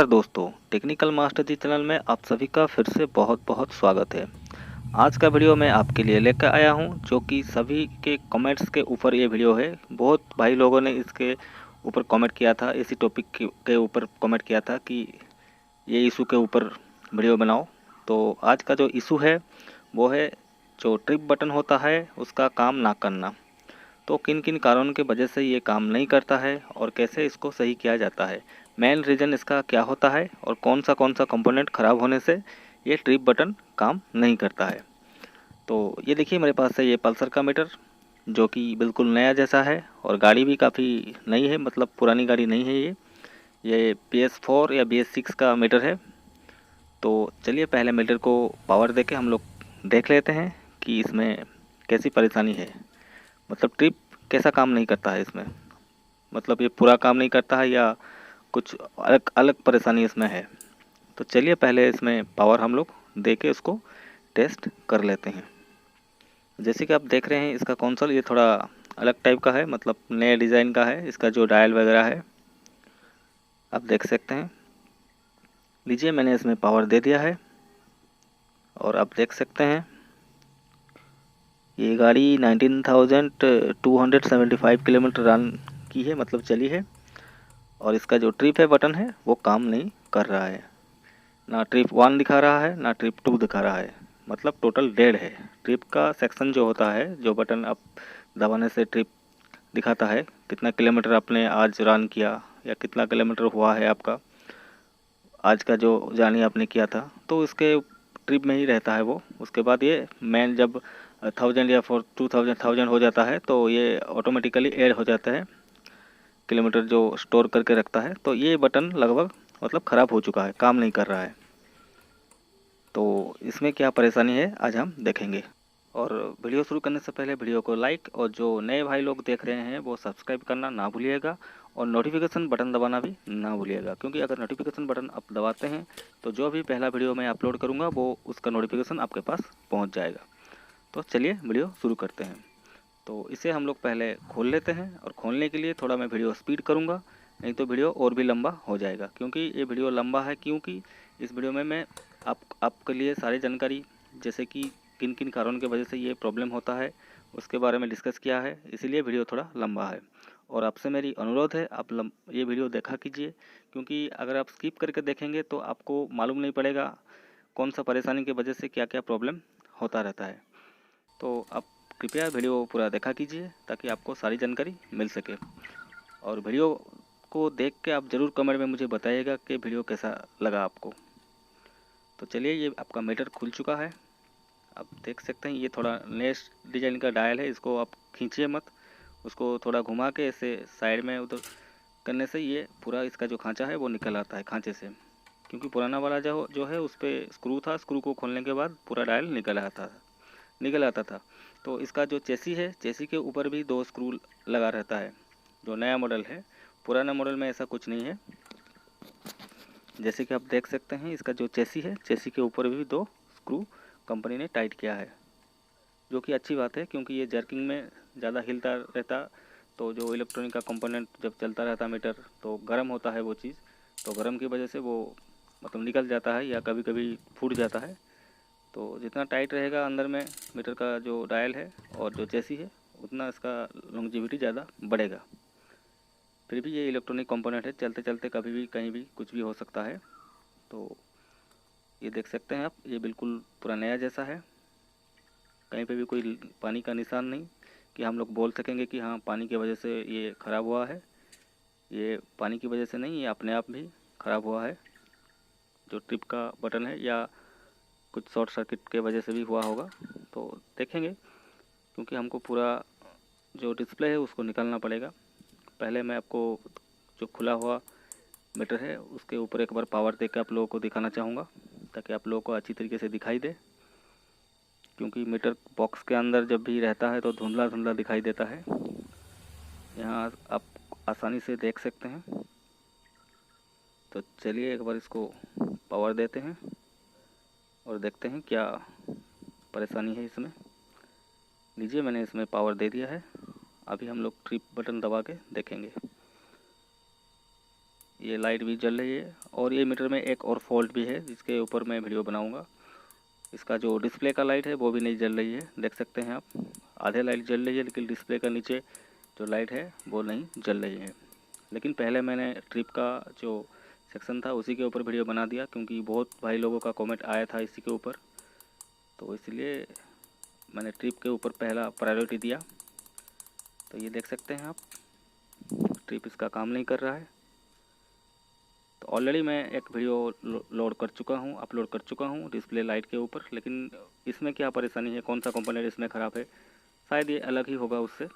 नमस्कार दोस्तों, technical master जी channel में आप सभी का फिर से बहुत बहुत स्वागत है। आज का वीडियो मैं आपके लिए लेकर आया हूं, जो कि सभी के कमेंट्स के ऊपर ये वीडियो है। बहुत भाई लोगों ने इसके ऊपर कमेंट किया था, इसी टॉपिक के ऊपर कमेंट किया था कि ये इशू के ऊपर वीडियो बनाओ। तो आज का जो इशू है वो है जो ट्रिप बटन होता है उसका काम ना करना। तो किन किन कारणों की वजह से ये काम नहीं करता है और कैसे इसको सही किया जाता है, मेन रीज़न इसका क्या होता है और कौन सा कंपोनेंट ख़राब होने से ये ट्रिप बटन काम नहीं करता है। तो ये देखिए मेरे पास है ये पल्सर का मीटर, जो कि बिल्कुल नया जैसा है और गाड़ी भी काफ़ी नई है, मतलब पुरानी गाड़ी नहीं है ये BS4 या BS6 का मीटर है। तो चलिए पहले मीटर को पावर देके हम लोग देख लेते हैं कि इसमें कैसी परेशानी है, मतलब ट्रिप कैसा काम नहीं करता है इसमें, मतलब ये पूरा काम नहीं करता है या कुछ अलग अलग परेशानी इसमें है। तो चलिए पहले इसमें पावर हम लोग दे के उसको टेस्ट कर लेते हैं। जैसे कि आप देख रहे हैं इसका कंसोल ये थोड़ा अलग टाइप का है, मतलब नए डिज़ाइन का है। इसका जो डायल वगैरह है आप देख सकते हैं। लीजिए मैंने इसमें पावर दे दिया है और आप देख सकते हैं ये गाड़ी 19,275 किलोमीटर रन की है, मतलब चली है। और इसका जो ट्रिप है बटन है वो काम नहीं कर रहा है, ना ट्रिप 1 दिखा रहा है ना ट्रिप 2 दिखा रहा है, मतलब टोटल डेड है। ट्रिप का सेक्शन जो होता है, जो बटन आप दबाने से ट्रिप दिखाता है, कितना किलोमीटर आपने आज रन किया या कितना किलोमीटर हुआ है आपका आज का जो जर्नी आपने किया था, तो इसके ट्रिप में ही रहता है वो। उसके बाद ये मैन जब 1000 या 2000 हो जाता है तो ये ऑटोमेटिकली ऐड हो जाता है, किलोमीटर जो स्टोर करके रखता है। तो ये बटन लगभग मतलब ख़राब हो चुका है, काम नहीं कर रहा है। तो इसमें क्या परेशानी है आज हम देखेंगे। और वीडियो शुरू करने से पहले वीडियो को लाइक और जो नए भाई लोग देख रहे हैं वो सब्सक्राइब करना ना भूलिएगा और नोटिफिकेशन बटन दबाना भी ना भूलिएगा, क्योंकि अगर नोटिफिकेशन बटन आप दबाते हैं तो जो भी पहला वीडियो मैं अपलोड करूँगा वो उसका नोटिफिकेशन आपके पास पहुँच जाएगा। तो चलिए वीडियो शुरू करते हैं। तो इसे हम लोग पहले खोल लेते हैं और खोलने के लिए थोड़ा मैं वीडियो स्पीड करूँगा, नहीं तो वीडियो और भी लंबा हो जाएगा। क्योंकि ये वीडियो लंबा है, क्योंकि इस वीडियो में मैं आपके लिए सारी जानकारी, जैसे कि किन किन कारणों की वजह से ये प्रॉब्लम होता है उसके बारे में डिस्कस किया है, इसीलिए वीडियो थोड़ा लंबा है। और आपसे मेरी अनुरोध है आप ये वीडियो देखा कीजिए, क्योंकि अगर आप स्किप करके देखेंगे तो आपको मालूम नहीं पड़ेगा कौन सा परेशानी की वजह से क्या क्या प्रॉब्लम होता रहता है। तो आप कृपया वीडियो पूरा देखा कीजिए ताकि आपको सारी जानकारी मिल सके। और वीडियो को देख के आप ज़रूर कमेंट में मुझे बताइएगा कि वीडियो कैसा लगा आपको। तो चलिए ये आपका मीटर खुल चुका है, आप देख सकते हैं। ये थोड़ा नेक्स्ट डिजाइन का डायल है, इसको आप खींचिए मत, उसको थोड़ा घुमा के ऐसे साइड में उधर करने से ये पूरा इसका जो खांचा है वो निकल आता है खांचे से। क्योंकि पुराना वाला जो है उस पर स्क्रू था, स्क्रू को खोलने के बाद पूरा डायल निकल आता था। तो इसका जो चेसी है, चेसी के ऊपर भी 2 स्क्रू लगा रहता है, जो नया मॉडल है। पुराना मॉडल में ऐसा कुछ नहीं है। जैसे कि आप देख सकते हैं इसका जो चेसी है, चेसी के ऊपर भी 2 स्क्रू कंपनी ने टाइट किया है, जो कि अच्छी बात है। क्योंकि ये जर्किंग में ज़्यादा हिलता रहता तो जो इलेक्ट्रॉनिक का कंपोनेंट जब चलता रहता मीटर तो गर्म होता है वो चीज़, तो गर्म की वजह से वो मतलब निकल जाता है या कभी कभी फूट जाता है। तो जितना टाइट रहेगा अंदर में मीटर का जो डायल है और जो चेसी है, उतना इसका लॉन्जिविटी ज़्यादा बढ़ेगा। फिर भी ये इलेक्ट्रॉनिक कंपोनेंट है, चलते चलते कभी भी कहीं भी कुछ भी हो सकता है। तो ये देख सकते हैं आप, ये बिल्कुल पूरा नया जैसा है, कहीं पे भी कोई पानी का निशान नहीं कि हम लोग बोल सकेंगे कि हाँ पानी की वजह से ये ख़राब हुआ है। ये पानी की वजह से नहीं, ये अपने आप भी ख़राब हुआ है। जो ट्रिप का बटन है या कुछ शॉर्ट सर्किट के वजह से भी हुआ होगा, तो देखेंगे। क्योंकि हमको पूरा जो डिस्प्ले है उसको निकालना पड़ेगा। पहले मैं आपको जो खुला हुआ मीटर है उसके ऊपर एक बार पावर देकर आप लोगों को दिखाना चाहूँगा, ताकि आप लोगों को अच्छी तरीके से दिखाई दे। क्योंकि मीटर बॉक्स के अंदर जब भी रहता है तो धुंधला धुंधला दिखाई देता है। यहाँ आप आसानी से देख सकते हैं। तो चलिए एक बार इसको पावर देते हैं और देखते हैं क्या परेशानी है इसमें। लीजिए मैंने इसमें पावर दे दिया है, अभी हम लोग ट्रिप बटन दबा के देखेंगे। ये लाइट भी जल रही है। और ये मीटर में एक और फॉल्ट भी है जिसके ऊपर मैं वीडियो बनाऊंगा। इसका जो डिस्प्ले का लाइट है वो भी नहीं जल रही है, देख सकते हैं आप। आधे लाइट जल रही है लेकिन डिस्प्ले का नीचे जो लाइट है वो नहीं जल रही है। लेकिन पहले मैंने ट्रिप का जो सेक्शन था उसी के ऊपर वीडियो बना दिया, क्योंकि बहुत भाई लोगों का कमेंट आया था इसी के ऊपर, तो इसलिए मैंने ट्रिप के ऊपर पहला प्रायोरिटी दिया। तो ये देख सकते हैं आप, ट्रिप इसका काम नहीं कर रहा है। तो ऑलरेडी मैं एक वीडियो लोड कर चुका हूँ, अपलोड कर चुका हूँ डिस्प्ले लाइट के ऊपर, लेकिन इसमें क्या परेशानी है, कौन सा कंपोनेंट इसमें ख़राब है, शायद ये अलग ही होगा उससे,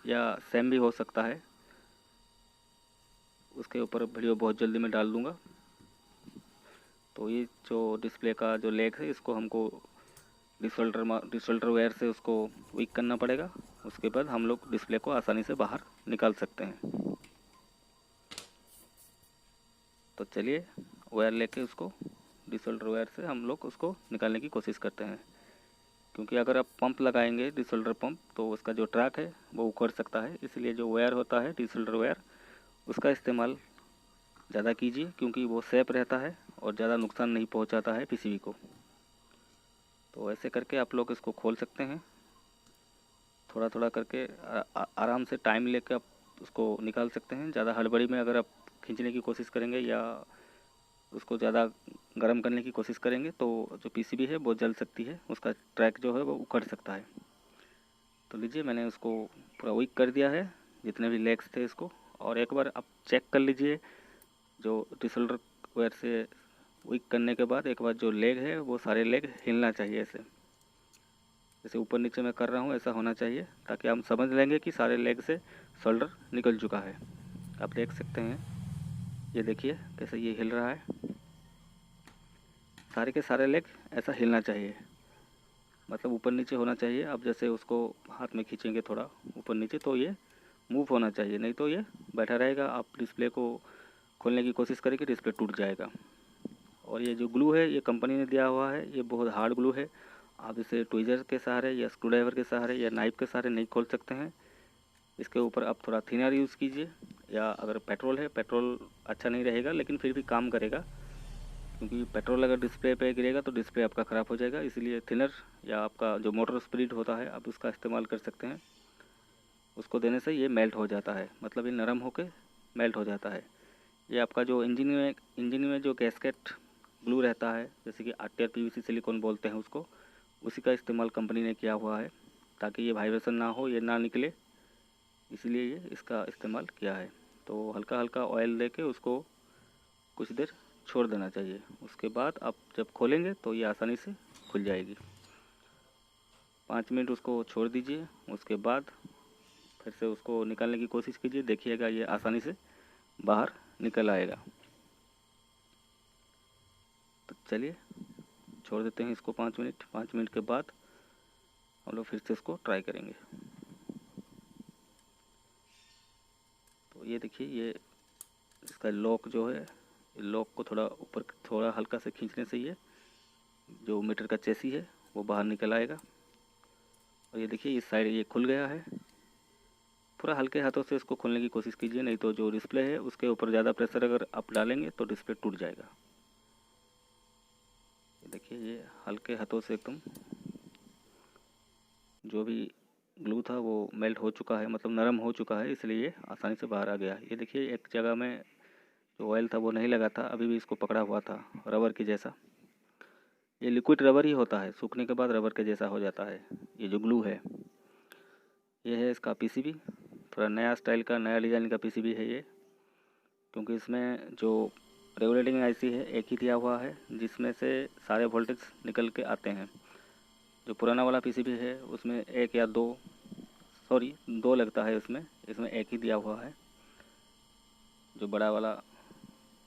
या सेम भी हो सकता है। उसके ऊपर वीडियो बहुत जल्दी मैं डाल दूँगा। तो ये जो डिस्प्ले का जो लेग है इसको हमको डिसोल्डर वायर से उसको वीक करना पड़ेगा। उसके बाद हम लोग डिस्प्ले को आसानी से बाहर निकाल सकते हैं। तो चलिए वायर लेके उसको डिसोल्डर वायर से हम लोग उसको निकालने की कोशिश करते हैं, क्योंकि अगर आप पंप लगाएंगे डिसोल्डर पंप तो उसका जो ट्रैक है वो उखड़ सकता है। इसलिए जो वायर होता है डिसोल्डर वायर उसका इस्तेमाल ज़्यादा कीजिए, क्योंकि वो सेफ रहता है और ज़्यादा नुकसान नहीं पहुंचाता है पीसीबी को। तो ऐसे करके आप लोग इसको खोल सकते हैं, थोड़ा थोड़ा करके आराम से टाइम लेकर आप उसको निकाल सकते हैं। ज़्यादा हड़बड़ी में अगर आप खींचने की कोशिश करेंगे या उसको ज़्यादा गर्म करने की कोशिश करेंगे तो जो पीसीबी है वो जल सकती है, उसका ट्रैक जो है वो उखड़ सकता है। तो लीजिए मैंने उसको पूरा वीक कर दिया है, जितने भी लेग्स थे इसको। और एक बार आप चेक कर लीजिए, जो डिसोल्डर वायर से वीक करने के बाद एक बार जो लेग है वो सारे लेग हिलना चाहिए, ऐसे जैसे ऊपर नीचे मैं कर रहा हूँ ऐसा होना चाहिए, ताकि हम समझ लेंगे कि सारे लेग से सोल्डर निकल चुका है। आप देख सकते हैं, ये देखिए कैसे ये हिल रहा है, सारे के सारे लेग ऐसा हिलना चाहिए, मतलब ऊपर नीचे होना चाहिए। अब जैसे उसको हाथ में खींचेंगे थोड़ा ऊपर नीचे तो ये मूव होना चाहिए, नहीं तो ये बैठा रहेगा। आप डिस्प्ले को खोलने की कोशिश करेंगे डिस्प्ले टूट जाएगा। और ये जो ग्लू है ये कंपनी ने दिया हुआ है, ये बहुत हार्ड ग्लू है। आप इसे ट्विज़र के सहारे या स्क्रू ड्राइवर के सहारे या नाइफ के सहारे नहीं खोल सकते हैं। इसके ऊपर आप थोड़ा थिनर यूज़ कीजिए, या अगर पेट्रोल है, पेट्रोल अच्छा नहीं रहेगा लेकिन फिर भी काम करेगा, क्योंकि पेट्रोल अगर डिस्प्ले पे गिरेगा तो डिस्प्ले आपका ख़राब हो जाएगा। इसलिए थिनर या आपका जो मोटर स्पिरिट होता है आप उसका इस्तेमाल कर सकते हैं। उसको देने से ये मेल्ट हो जाता है, मतलब ये नरम होकर मेल्ट हो जाता है। ये आपका जो इंजन में जो गैस्केट ग्लू रहता है, जैसे कि आरटीआर पीवीसी सिलिकॉन बोलते हैं उसको, उसी का इस्तेमाल कंपनी ने किया हुआ है, ताकि ये वाइब्रेशन ना हो, ये ना निकले, इसलिए ये इसका इस्तेमाल किया है। तो हल्का हल्का ऑयल दे के उसको कुछ देर छोड़ देना चाहिए। उसके बाद आप जब खोलेंगे तो ये आसानी से खुल जाएगी। 5 मिनट उसको छोड़ दीजिए, उसके बाद फिर से उसको निकालने की कोशिश कीजिए, देखिएगा ये आसानी से बाहर निकल आएगा। तो चलिए छोड़ देते हैं इसको 5 मिनट। 5 मिनट के बाद हम लोग फिर से इसको ट्राई करेंगे। तो ये देखिए, ये इसका लॉक जो है, लॉक को थोड़ा ऊपर थोड़ा हल्का से खींचने से ये जो मीटर का चेसी है वो बाहर निकल आएगा। और ये देखिए इस साइड ये खुल गया है। पूरा हल्के हाथों से इसको खोलने की कोशिश कीजिए, नहीं तो जो डिस्प्ले है उसके ऊपर ज़्यादा प्रेशर अगर आप डालेंगे तो डिस्प्ले टूट जाएगा। देखिए ये हल्के हाथों से एकदम जो भी ग्लू था वो मेल्ट हो चुका है, मतलब नरम हो चुका है, इसलिए ये आसानी से बाहर आ गया। ये देखिए एक जगह में जो ऑयल था वो नहीं लगा था, अभी भी इसको पकड़ा हुआ था रबर के जैसा। ये लिक्विड रबर ही होता है, सूखने के बाद रबर के जैसा हो जाता है ये जो ग्लू है। ये है इसका पीसीबी, थोड़ा नया स्टाइल का नया डिज़ाइन का पीसीबी है ये, क्योंकि इसमें जो रेगुलेटिंग आईसी है एक ही दिया हुआ है, जिसमें से सारे वोल्टेज निकल के आते हैं। जो पुराना वाला पीसीबी है उसमें एक या दो, सॉरी दो लगता है उसमें, इसमें एक ही दिया हुआ है, जो बड़ा वाला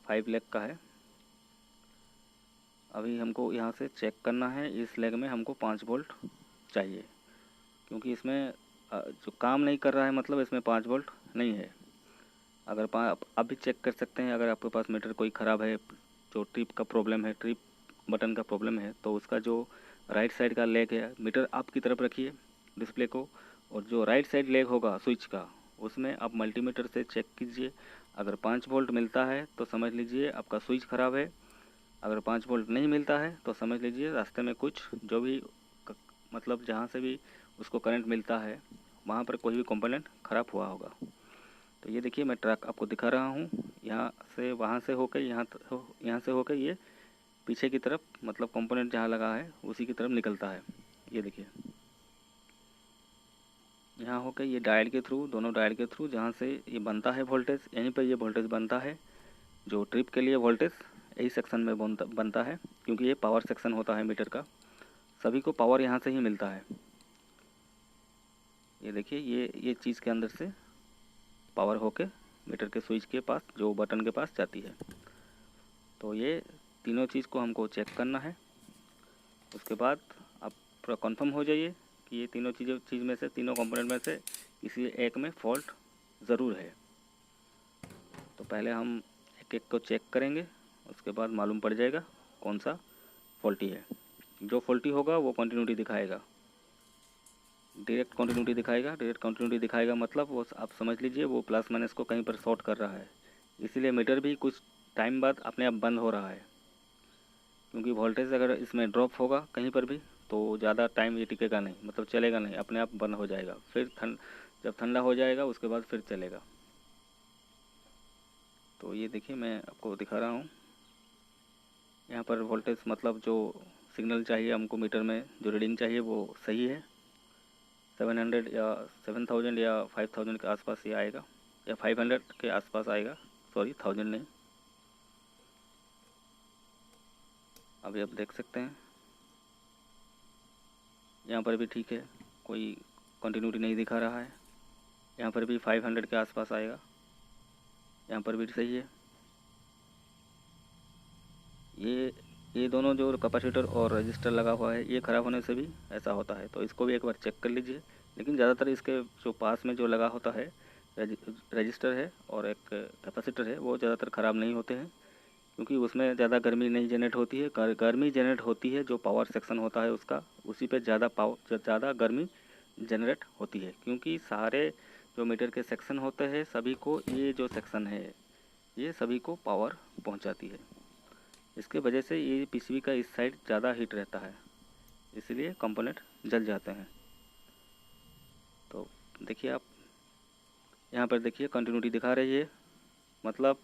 5 लेग का है। अभी हमको यहाँ से चेक करना है, इस लेग में हमको 5 वोल्ट चाहिए, क्योंकि इसमें जो काम नहीं कर रहा है, मतलब इसमें 5 वोल्ट नहीं है। अगर आप भी चेक कर सकते हैं, अगर आपके पास मीटर कोई ख़राब है, जो ट्रिप का प्रॉब्लम है, ट्रिप बटन का प्रॉब्लम है, तो उसका जो राइट साइड का लेग है, मीटर आपकी तरफ रखिए डिस्प्ले को, और जो राइट साइड लेग होगा स्विच का उसमें आप मल्टीमीटर से चेक कीजिए। अगर 5 वोल्ट मिलता है तो समझ लीजिए आपका स्विच ख़राब है। अगर 5 वोल्ट नहीं मिलता है तो समझ लीजिए रास्ते में कुछ जो भी मतलब जहाँ से भी उसको करंट मिलता है वहाँ पर कोई भी कंपोनेंट ख़राब हुआ होगा। तो ये देखिए मैं ट्रैक आपको दिखा रहा हूँ, यहाँ से वहाँ से होकर यहाँ से होकर ये पीछे की तरफ मतलब कंपोनेंट जहाँ लगा है उसी की तरफ निकलता है। ये देखिए यहाँ होकर ये डायोड के थ्रू, दोनों डायोड के थ्रू जहाँ से ये बनता है वोल्टेज, यहीं पर ये वोल्टेज बनता है। जो ट्रिप के लिए वोल्टेज यही सेक्शन में बनता है, क्योंकि ये पावर सेक्शन होता है मीटर का, सभी को पावर यहाँ से ही मिलता है। ये देखिए ये चीज़ के अंदर से पावर होके मीटर के स्विच के पास जो बटन के पास जाती है। तो ये तीनों चीज़ को हमको चेक करना है। उसके बाद आप पूरा कंफर्म हो जाइए कि ये तीनों चीज़ में से, तीनों कंपोनेंट में से किसी एक में फॉल्ट ज़रूर है। तो पहले हम एक एक को चेक करेंगे, उसके बाद मालूम पड़ जाएगा कौन सा फॉल्टी है। जो फॉल्टी होगा वो कंटिन्यूटी दिखाएगा, डायरेक्ट कंटिन्यूटी दिखाएगा मतलब वो आप समझ लीजिए वो प्लस माइनस को कहीं पर शॉर्ट कर रहा है। इसीलिए मीटर भी कुछ टाइम बाद अपने आप बंद हो रहा है, क्योंकि वोल्टेज अगर इसमें ड्रॉप होगा कहीं पर भी तो ज़्यादा टाइम ये टिकेगा नहीं, मतलब चलेगा नहीं, अपने आप बंद हो जाएगा। फिर जब ठंडा हो जाएगा उसके बाद फिर चलेगा। तो ये देखिए मैं आपको दिखा रहा हूँ, यहाँ पर वोल्टेज मतलब जो सिग्नल चाहिए हमको मीटर में, जो रीडिंग चाहिए वो सही है। 700 या 7000 या 5000 के आसपास ये आएगा, या 500 के आसपास आएगा, सॉरी 1000 नहीं। अभी आप देख सकते हैं यहाँ पर भी ठीक है, कोई कंटिन्यूटी नहीं दिखा रहा है। यहाँ पर भी 500 के आसपास आएगा, यहाँ पर भी सही है। ये दोनों जो कैपेसिटर और रजिस्टर लगा हुआ है ये ख़राब होने से भी ऐसा होता है, तो इसको भी एक बार चेक कर लीजिए। लेकिन ज़्यादातर इसके जो पास में जो लगा होता है रजिस्टर है और एक कैपेसिटर है वो ज़्यादातर ख़राब नहीं होते हैं, क्योंकि उसमें ज़्यादा गर्मी नहीं जनरेट होती है। गर्मी जनरेट होती है जो पावर सेक्शन होता है उसका, उसी पे ज़्यादा गर्मी जनरेट होती है, क्योंकि सारे जो मीटर के सेक्शन होते हैं सभी को, ये जो सेक्शन है ये सभी को पावर पहुंचाती है। इसके वजह से ये पीसीबी का इस साइड ज़्यादा हीट रहता है, इसलिए कंपोनेंट जल जाते हैं। तो देखिए आप यहाँ पर देखिए कंटिन्यूटी दिखा रही है, मतलब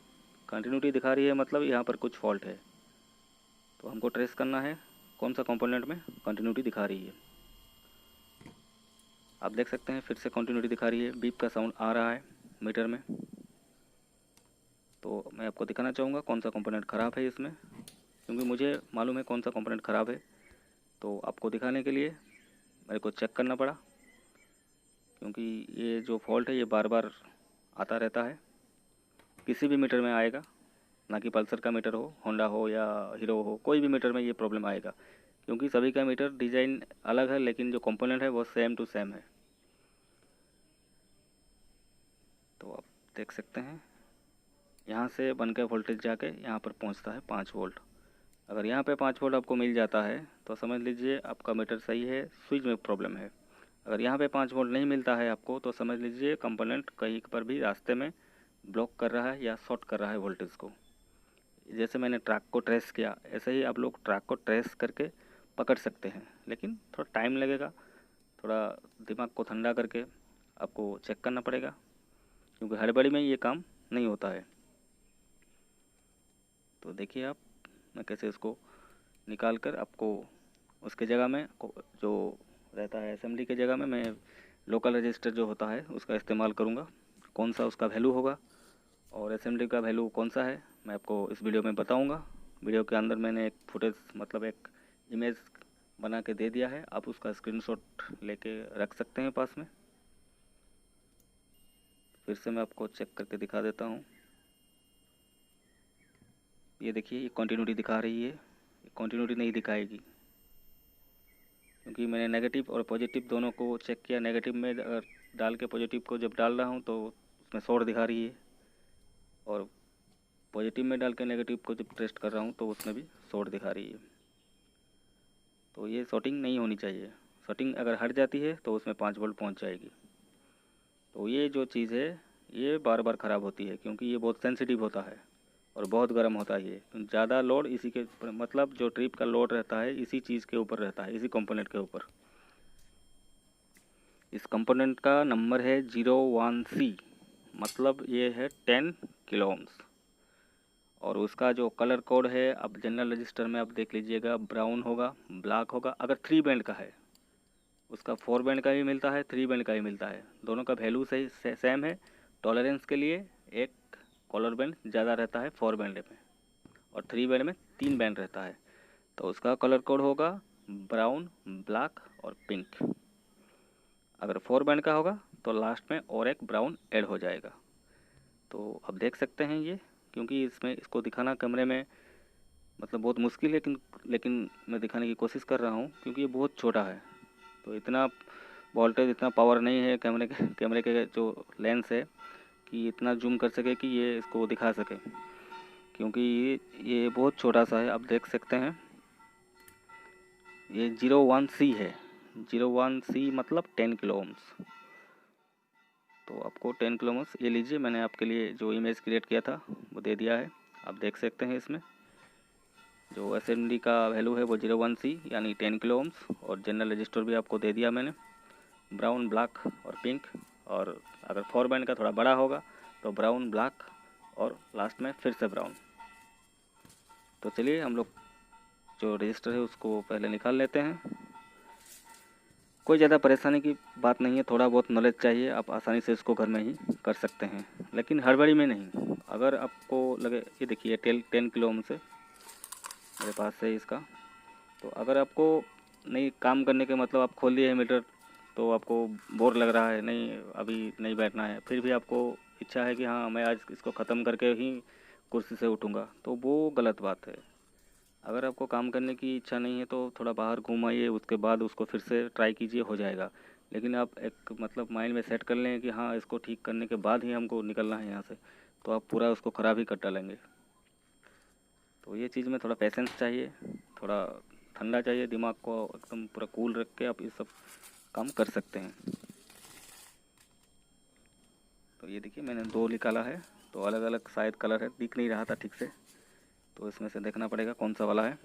कंटिन्यूटी दिखा रही है मतलब यहाँ पर कुछ फॉल्ट है। तो हमको ट्रेस करना है कौन सा कंपोनेंट में कंटिन्यूटी दिखा रही है। आप देख सकते हैं फिर से कंटिन्यूटी दिखा रही है, बीप का साउंड आ रहा है मीटर में। तो मैं आपको दिखाना चाहूँगा कौन सा कंपोनेंट ख़राब है इसमें, क्योंकि मुझे मालूम है कौन सा कंपोनेंट ख़राब है। तो आपको दिखाने के लिए मेरे को चेक करना पड़ा, क्योंकि ये जो फॉल्ट है ये बार बार आता रहता है, किसी भी मीटर में आएगा, ना कि पल्सर का मीटर हो, होंडा हो या हीरो हो, कोई भी मीटर में ये प्रॉब्लम आएगा, क्योंकि सभी का मीटर डिज़ाइन अलग है लेकिन जो कंपोनेंट है वो सेम टू सेम है। तो आप देख सकते हैं यहाँ से बनकर वोल्टेज जाके यहाँ पर पहुँचता है 5 वोल्ट। अगर यहाँ पे 5 वोल्ट आपको मिल जाता है तो समझ लीजिए आपका मीटर सही है, स्विच में प्रॉब्लम है। अगर यहाँ पे 5 वोल्ट नहीं मिलता है आपको तो समझ लीजिए कंपोनेंट कहीं पर भी रास्ते में ब्लॉक कर रहा है या शॉर्ट कर रहा है वोल्टेज को। जैसे मैंने ट्रैक को ट्रेस किया, ऐसे ही आप लोग ट्रैक को ट्रेस करके पकड़ सकते हैं, लेकिन थोड़ा टाइम लगेगा, थोड़ा दिमाग को ठंडा करके आपको चेक करना पड़ेगा, क्योंकि हड़बड़ी में ये काम नहीं होता है। तो देखिए आप, मैं कैसे इसको निकाल कर आपको उसके जगह में जो रहता है असेंबली के जगह में मैं लोकल रजिस्टर जो होता है उसका इस्तेमाल करूँगा, कौन सा उसका वैल्यू होगा और असेंबली का वैल्यू कौन सा है मैं आपको इस वीडियो में बताऊँगा। वीडियो के अंदर मैंने एक फुटेज मतलब एक इमेज बना के दे दिया है, आप उसका स्क्रीनशॉट लेके रख सकते हैं पास में। फिर से मैं आपको चेक करके दिखा देता हूँ। ये देखिए ये कंटिन्यूटी दिखा रही है, कंटिन्यूटी नहीं दिखाएगी, क्योंकि मैंने नेगेटिव और पॉजिटिव दोनों को चेक किया। नेगेटिव में अगर डाल के पॉजिटिव को जब डाल रहा हूँ तो उसमें शॉर्ट दिखा रही है, और पॉजिटिव में डाल के नेगेटिव को जब टेस्ट कर रहा हूँ तो उसमें भी शॉर्ट दिखा रही है। तो ये शॉर्टिंग नहीं होनी चाहिए, शॉर्टिंग अगर हट जाती है तो उसमें 5 वोल्ट पहुँच जाएगी। तो ये जो चीज़ है ये बार बार ख़राब होती है, क्योंकि ये बहुत सेंसिटिव होता है और बहुत गर्म होता है। ये ज़्यादा लोड इसी के मतलब जो ट्रिप का लोड रहता है इसी चीज़ के ऊपर रहता है, इसी कंपोनेंट के ऊपर। इस कंपोनेंट का नंबर है 01C, मतलब ये है 10 किलो ओम्स। और उसका जो कलर कोड है, अब जनरल रजिस्टर में आप देख लीजिएगा, ब्राउन होगा, ब्लैक होगा। अगर 3 बैंड का है उसका 4 बैंड का ही मिलता है, 3 बैंड का ही मिलता है, दोनों का वैल्यू सही सेम है। टॉलरेंस के लिए एक कॉलर बैंड ज़्यादा रहता है 4 बैंड में, और 3 बैंड में 3 बैंड रहता है। तो उसका कलर कोड होगा ब्राउन, ब्लैक और पिंक। अगर 4 बैंड का होगा तो लास्ट में और एक ब्राउन ऐड हो जाएगा। तो आप देख सकते हैं ये, क्योंकि इसमें इसको दिखाना कैमरे में मतलब बहुत मुश्किल है, लेकिन मैं दिखाने की कोशिश कर रहा हूँ, क्योंकि ये बहुत छोटा है। तो इतना वोल्टेज, इतना पावर नहीं है कैमरे के जो लेंस है कि इतना जूम कर सके कि ये इसको दिखा सके, क्योंकि ये बहुत छोटा सा है। आप देख सकते हैं ये 01C है। 01C मतलब 10 किलो ओम्स। तो आपको 10 किलो ओम्स ये लीजिए, मैंने आपके लिए जो इमेज क्रिएट किया था वो दे दिया है। आप देख सकते हैं इसमें जो SMD का वैल्यू है वो 01C यानी 10 किलो ओम्स, और जनरल रजिस्टर भी आपको दे दिया मैंने, ब्राउन, ब्लैक और पिंक। और अगर 4 बैंड का थोड़ा बड़ा होगा तो ब्राउन, ब्लैक और लास्ट में फिर से ब्राउन। तो चलिए हम लोग जो रजिस्टर है उसको पहले निकाल लेते हैं। कोई ज़्यादा परेशानी की बात नहीं है, थोड़ा बहुत नॉलेज चाहिए, आप आसानी से इसको घर में ही कर सकते हैं, लेकिन हड़बड़ी में नहीं। अगर आपको लगे, ये देखिए 10 किलो ओम से मेरे पास है इसका। तो अगर आपको नहीं काम करने के मतलब आप खोल दिए है मीटर, तो आपको बोर लग रहा है, नहीं अभी नहीं बैठना है, फिर भी आपको इच्छा है कि हाँ मैं आज इसको ख़त्म करके ही कुर्सी से उठूँगा, तो वो गलत बात है। अगर आपको काम करने की इच्छा नहीं है तो थोड़ा बाहर घूम आइए, उसके बाद उसको फिर से ट्राई कीजिए, हो जाएगा। लेकिन आप एक मतलब माइंड में सेट कर लें कि हाँ इसको ठीक करने के बाद ही हमको निकलना है यहाँ से, तो आप पूरा उसको ख़राब ही कर डालेंगे। तो ये चीज़ में थोड़ा पेशेंस चाहिए, थोड़ा ठंडा चाहिए, दिमाग को एकदम पूरा कूल रख के आप ये सब काम कर सकते हैं। तो ये देखिए मैंने 2 निकाला है, तो अलग अलग शायद कलर है, दिख नहीं रहा था ठीक से, तो इसमें से देखना पड़ेगा कौन सा वाला है।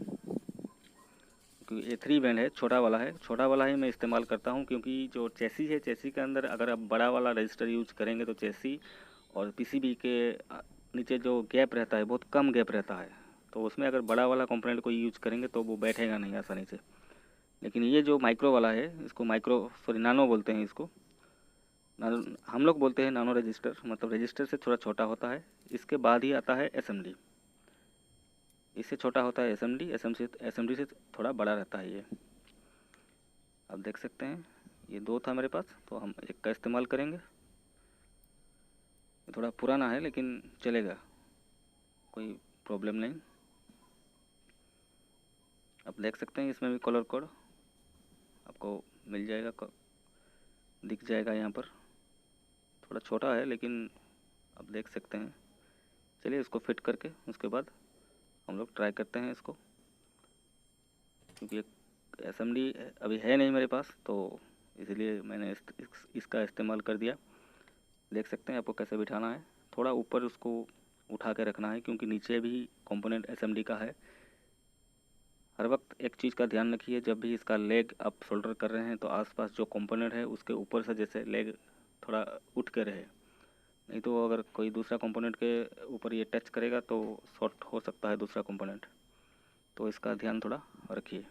क्योंकि ये 3 बैंड है, छोटा वाला है, छोटा वाला ही मैं इस्तेमाल करता हूँ, क्योंकि जो चेसी है, चेसी के अंदर अगर आप बड़ा वाला रजिस्टर यूज करेंगे तो चेसी और पीसीबी के नीचे जो गैप रहता है बहुत कम गैप रहता है, तो उसमें अगर बड़ा वाला कंपोनेंट को यूज करेंगे तो वो बैठेगा नहीं आसानी से। लेकिन ये जो माइक्रो वाला है, इसको नानो बोलते हैं इसको। हम लोग बोलते हैं नानो रजिस्टर, मतलब रजिस्टर से थोड़ा छोटा होता है। इसके बाद ही आता है SMD, इससे छोटा होता है SMD से थोड़ा बड़ा रहता है ये। आप देख सकते हैं ये 2 था मेरे पास, तो हम एक का इस्तेमाल करेंगे। ये थोड़ा पुराना है लेकिन चलेगा, कोई प्रॉब्लम नहीं। आप देख सकते हैं इसमें भी कलर कोड आपको मिल जाएगा, दिख जाएगा यहाँ पर। थोड़ा छोटा है लेकिन आप देख सकते हैं। चलिए इसको फिट करके उसके बाद हम लोग ट्राई करते हैं इसको, क्योंकि एक SMD अभी है नहीं मेरे पास, तो इसलिए मैंने इसका इस्तेमाल कर दिया। देख सकते हैं आपको कैसे बिठाना है, थोड़ा ऊपर उसको उठा के रखना है, क्योंकि नीचे भी कंपोनेंट SMD का है। हर वक्त एक चीज़ का ध्यान रखिए, जब भी इसका लेग आप सोल्डर कर रहे हैं तो आसपास जो कंपोनेंट है उसके ऊपर से जैसे लेग थोड़ा उठ के रहे, नहीं तो अगर कोई दूसरा कंपोनेंट के ऊपर ये टच करेगा तो शॉर्ट हो सकता है दूसरा कंपोनेंट, तो इसका ध्यान थोड़ा रखिए।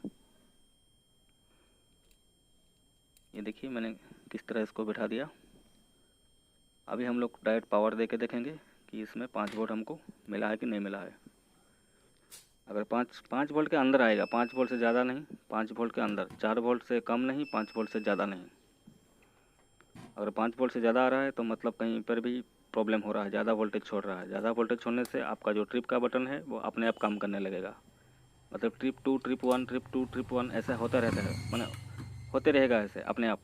ये देखिए मैंने किस तरह इसको बिठा दिया। अभी हम लोग डायरेक्ट पावर दे के देखेंगे कि इसमें 5 वोल्ट हमको मिला है कि नहीं मिला है। अगर 5 वोल्ट के अंदर आएगा, 5 वोल्ट से ज़्यादा नहीं, 5 वोल्ट के अंदर, 4 वोल्ट से कम नहीं, 5 वोल्ट से ज़्यादा नहीं। अगर 5 वोल्ट से ज़्यादा आ रहा है तो मतलब कहीं पर भी प्रॉब्लम हो रहा है, ज़्यादा वोल्टेज छोड़ रहा है। ज़्यादा वोल्टेज छोड़ने से आपका जो ट्रिप का बटन है वो अपने आप काम करने लगेगा, मतलब ट्रिप 2, ट्रिप 1, ट्रिप 2, ट्रिप 1 ऐसा होता रहता है, मतलब होते रहेगा ऐसे अपने आप,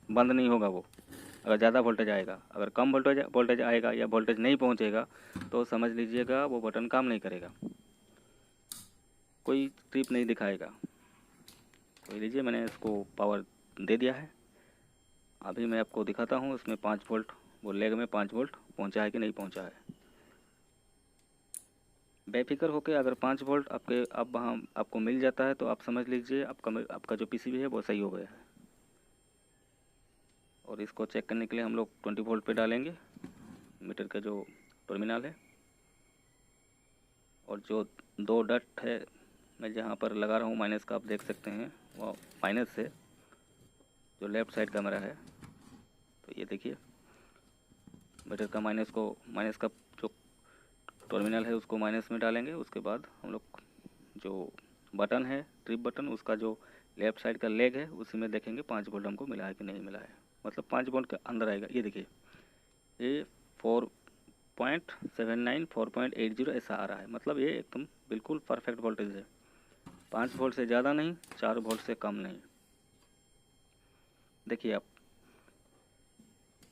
बंद नहीं होगा वो। अगर ज़्यादा वोल्टेज आएगा, अगर कम वोल्टेज आएगा या वोल्टेज नहीं पहुंचेगा तो समझ लीजिएगा वो बटन काम नहीं करेगा, कोई ट्रिप नहीं दिखाएगा। तो लीजिए मैंने इसको पावर दे दिया है। अभी मैं आपको दिखाता हूँ इसमें 5 वोल्ट वो लेग में 5 वोल्ट पहुंचा है कि नहीं पहुंचा है। बेफिक्र होकर अगर 5 वोल्ट आपके अब वहाँ आपको मिल जाता है तो आप समझ लीजिए आपका जो पीसीबी है वो सही हो गया है। और इसको चेक करने के लिए हम लोग 20 वोल्ट पे डालेंगे मीटर का जो टर्मिनल है, और जो 2 डट है मैं जहाँ पर लगा रहा हूँ माइनस का, आप देख सकते हैं वो माइनस है जो लेफ़्ट साइड का मेरा है। तो ये देखिए मीटर का माइनस का जो टर्मिनल है उसको माइनस में डालेंगे। उसके बाद हम लोग जो बटन है ट्रिप बटन, उसका जो लेफ़्ट साइड का लेग है उसी में देखेंगे 5 वोल्ट हमको मिला है कि नहीं मिला है। मतलब 5 वोल्ट के अंदर आएगा। ये देखिए ये 4.79 4.80 ऐसा आ रहा है। मतलब ये एकदम बिल्कुल परफेक्ट वोल्टेज है। 5 वोल्ट से ज़्यादा नहीं, 4 वोल्ट से कम नहीं। देखिए आप,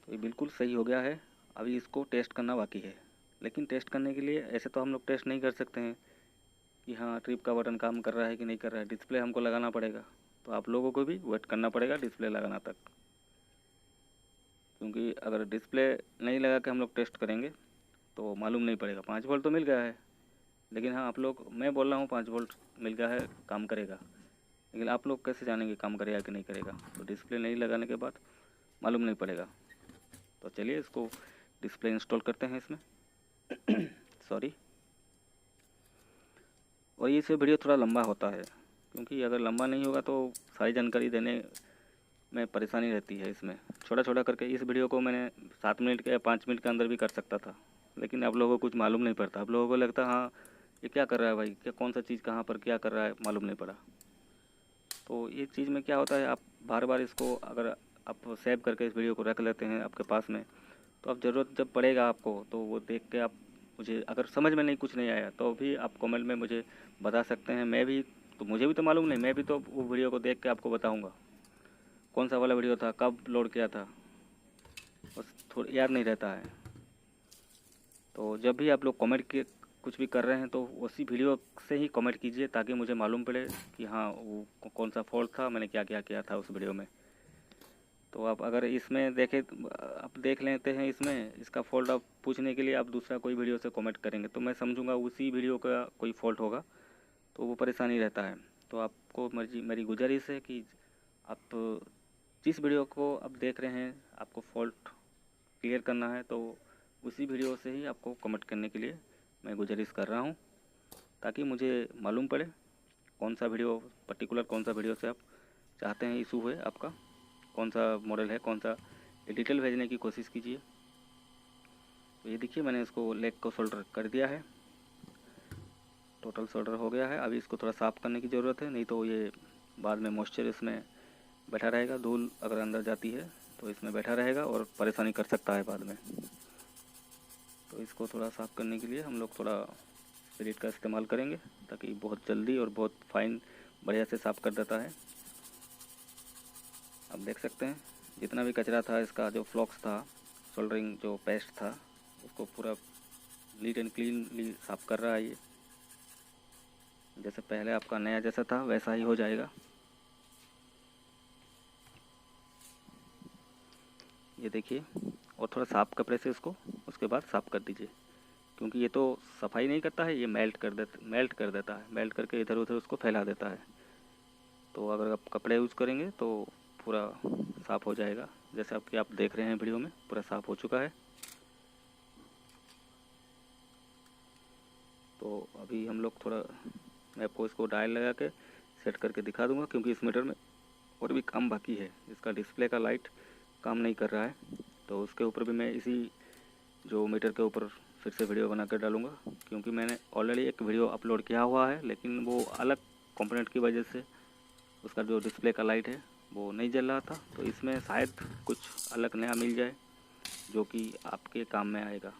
तो ये बिल्कुल सही हो गया है। अभी इसको टेस्ट करना बाकी है, लेकिन टेस्ट करने के लिए ऐसे तो हम लोग टेस्ट नहीं कर सकते हैं कि हाँ ट्रिप का बटन काम कर रहा है कि नहीं कर रहा है। डिस्प्ले हमको लगाना पड़ेगा, तो आप लोगों को भी वेट करना पड़ेगा डिस्प्ले लगाना तक, क्योंकि अगर डिस्प्ले नहीं लगा के हम लोग टेस्ट करेंगे तो मालूम नहीं पड़ेगा। 5 वोल्ट तो मिल गया है, लेकिन हाँ आप लोग, मैं बोल रहा हूँ 5 वोल्ट मिल गया है काम करेगा, लेकिन आप लोग कैसे जानेंगे काम करेगा कि नहीं करेगा। तो डिस्प्ले नहीं लगाने के बाद मालूम नहीं पड़ेगा। तो चलिए इसको डिस्प्ले इंस्टॉल करते हैं इसमें। सॉरी। और ये वीडियो थोड़ा लंबा होता है, क्योंकि अगर लंबा नहीं होगा तो सारी जानकारी देने में परेशानी रहती है। इसमें छोटा छोटा करके इस वीडियो को मैंने 7 मिनट के या 5 मिनट के अंदर भी कर सकता था, लेकिन आप लोगों को कुछ मालूम नहीं पड़ता। आप लोगों को लगता हाँ ये क्या कर रहा है भाई, क्या कौन सा चीज़ कहाँ पर क्या कर रहा है, मालूम नहीं पड़ा। तो ये चीज़ में क्या होता है, आप बार बार इसको अगर आप सेव करके इस वीडियो को रख लेते हैं आपके पास में, तो आप ज़रूरत जब पड़ेगा आपको तो वो देख के आप मुझे, अगर समझ में नहीं कुछ नहीं आया तो भी आप कमेंट में मुझे बता सकते हैं। मैं भी तो, मुझे भी तो मालूम नहीं, मैं भी तो वो वीडियो को देख के आपको बताऊंगा कौन सा वाला वीडियो था, कब लोड किया था, बस थोड़ा याद नहीं रहता है। तो जब भी आप लोग कमेंट के कुछ भी कर रहे हैं तो उसी वीडियो से ही कमेंट कीजिए, ताकि मुझे मालूम पड़े कि हाँ वो कौन सा फॉल्ट था, मैंने क्या क्या किया था उस वीडियो में। तो आप अगर इसमें देखें, आप देख लेते हैं इसमें इसका फॉल्ट आप पूछने के लिए आप दूसरा कोई वीडियो से कमेंट करेंगे तो मैं समझूंगा उसी वीडियो का कोई फॉल्ट होगा, तो वो परेशानी रहता है। तो आपको मेरी गुजारिश है कि आप जिस वीडियो को आप देख रहे हैं आपको फॉल्ट क्लियर करना है तो उसी वीडियो से ही आपको कमेंट करने के लिए मैं गुजारिश कर रहा हूँ, ताकि मुझे मालूम पड़े कौन सा वीडियो पर्टिकुलर, कौन सा वीडियो से आप चाहते हैं इशू है आपका, कौन सा मॉडल है, कौन सा, ये डिटेल भेजने की कोशिश कीजिए। तो ये देखिए मैंने इसको लेग को सोल्डर कर दिया है, टोटल सोल्डर हो गया है। अभी इसको थोड़ा साफ़ करने की ज़रूरत है, नहीं तो ये बाद में मॉइस्चर इसमें बैठा रहेगा, धूल अगर अंदर जाती है तो इसमें बैठा रहेगा और परेशानी कर सकता है बाद में। तो इसको थोड़ा साफ़ करने के लिए हम लोग थोड़ा स्पिरिट का इस्तेमाल करेंगे, ताकि बहुत जल्दी और बहुत फाइन बढ़िया से साफ़ कर देता है। आप देख सकते हैं जितना भी कचरा था, इसका जो फ्लॉक्स था, सोल्डरिंग जो पेस्ट था, उसको पूरा नीट एंड क्लीनली साफ़ कर रहा है। ये जैसे पहले आपका नया जैसा था वैसा ही हो जाएगा। ये देखिए, और थोड़ा साफ कपड़े से इसको उसके बाद साफ़ कर दीजिए, क्योंकि ये तो सफाई नहीं करता है, ये मेल्ट कर देता है, मेल्ट करके इधर उधर उसको फैला देता है। तो अगर आप कपड़े यूज़ करेंगे तो पूरा साफ़ हो जाएगा। जैसे आप देख रहे हैं वीडियो में पूरा साफ़ हो चुका है। तो अभी हम लोग थोड़ा, मैं आपको इसको डायल लगा के सेट करके दिखा दूंगा, क्योंकि इस मीटर में और भी काम बाकी है। इसका डिस्प्ले का लाइट काम नहीं कर रहा है, तो उसके ऊपर भी मैं इसी जो मीटर के ऊपर फिर से वीडियो बना कर डालूँगा, क्योंकि मैंने ऑलरेडी एक वीडियो अपलोड किया हुआ है, लेकिन वो अलग कंपोनेंट की वजह से उसका जो डिस्प्ले का लाइट है वो नहीं जल रहा था। तो इसमें शायद कुछ अलग नया मिल जाए जो कि आपके काम में आएगा,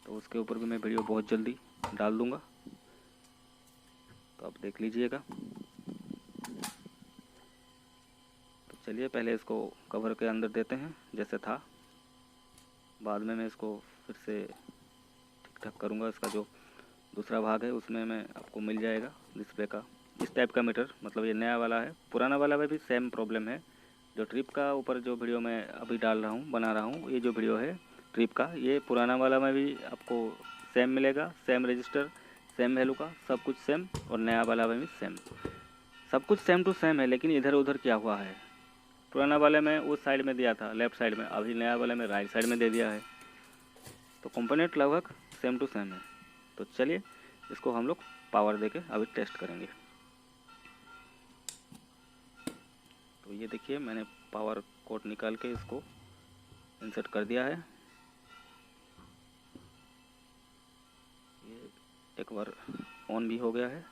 तो उसके ऊपर भी मैं वीडियो बहुत जल्दी डाल दूँगा, तो आप देख लीजिएगा। तो चलिए पहले इसको कवर के अंदर देते हैं जैसे था, बाद में मैं इसको फिर से ठीक ठाक करूँगा। इसका जो दूसरा भाग है उसमें मैं आपको मिल जाएगा डिस्प्ले का इस टाइप का मीटर। मतलब ये नया वाला है, पुराना वाला में भी सेम प्रॉब्लम है, जो ट्रिप का ऊपर जो वीडियो मैं अभी डाल रहा हूँ, बना रहा हूँ, ये जो वीडियो है ट्रिप का, ये पुराना वाला में भी आपको सेम मिलेगा, सेम रजिस्टर, सेम वैल्यू का, सब कुछ सेम, और नया वाला में भी सेम, सब कुछ सेम टू सेम है। लेकिन इधर उधर क्या हुआ है, पुराना वाले में उस साइड में दिया था लेफ़्ट साइड में, अभी नया वाले में राइट साइड में दे दिया है। तो कंपोनेंट लगभग सेम टू सेम है। तो चलिए इसको हम लोग पावर दे के अभी टेस्ट करेंगे। तो ये देखिए मैंने पावर कोड निकाल के इसको इंसर्ट कर दिया है। ये एक बार ऑन भी हो गया है,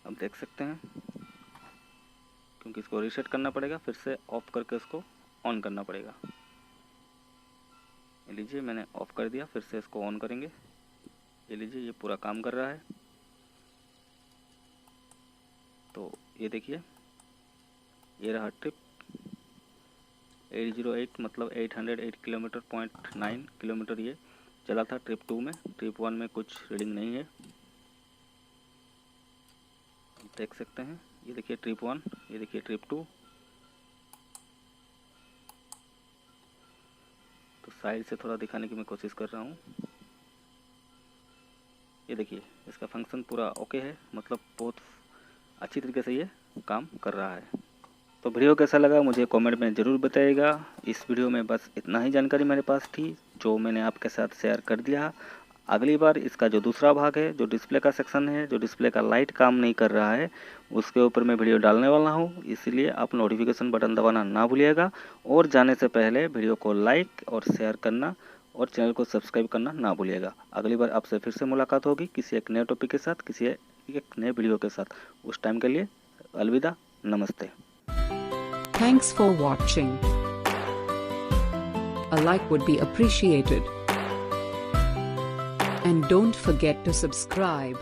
अब देख सकते हैं, क्योंकि इसको रीसेट करना पड़ेगा, फिर से ऑफ करके इसको ऑन करना पड़ेगा। ये लीजिए मैंने ऑफ कर दिया, फिर से इसको ऑन करेंगे। ये लीजिए ये पूरा काम कर रहा है। तो ये देखिए ये रहा ट्रिप 808, मतलब 808 किलोमीटर, 0.9 किलोमीटर ये चला था ट्रिप 2 में। ट्रिप 1 में कुछ रीडिंग नहीं है, देख सकते हैं। ये देखिए ट्रिप 1, ये देखिए ट्रिप 2। तो साइड से थोड़ा दिखाने की मैं कोशिश कर रहा हूँ। ये देखिए इसका फंक्शन पूरा ओके है, मतलब बहुत अच्छी तरीके से ये काम कर रहा है। तो वीडियो कैसा लगा मुझे कमेंट में ज़रूर बताइएगा। इस वीडियो में बस इतना ही जानकारी मेरे पास थी जो मैंने आपके साथ शेयर कर दिया। अगली बार इसका जो दूसरा भाग है, जो डिस्प्ले का सेक्शन है, जो डिस्प्ले का लाइट काम नहीं कर रहा है, उसके ऊपर मैं वीडियो डालने वाला हूँ। इसलिए आप नोटिफिकेशन बटन दबाना ना भूलिएगा, और जाने से पहले वीडियो को लाइक और शेयर करना और चैनल को सब्सक्राइब करना ना भूलिएगा। अगली बार आपसे फिर से मुलाकात होगी किसी एक नए टॉपिक के साथ, किसी एक नए वीडियो के साथ। उस टाइम के लिए अलविदा, नमस्ते। Thanks for watching. A like would be appreciated. And don't forget to subscribe.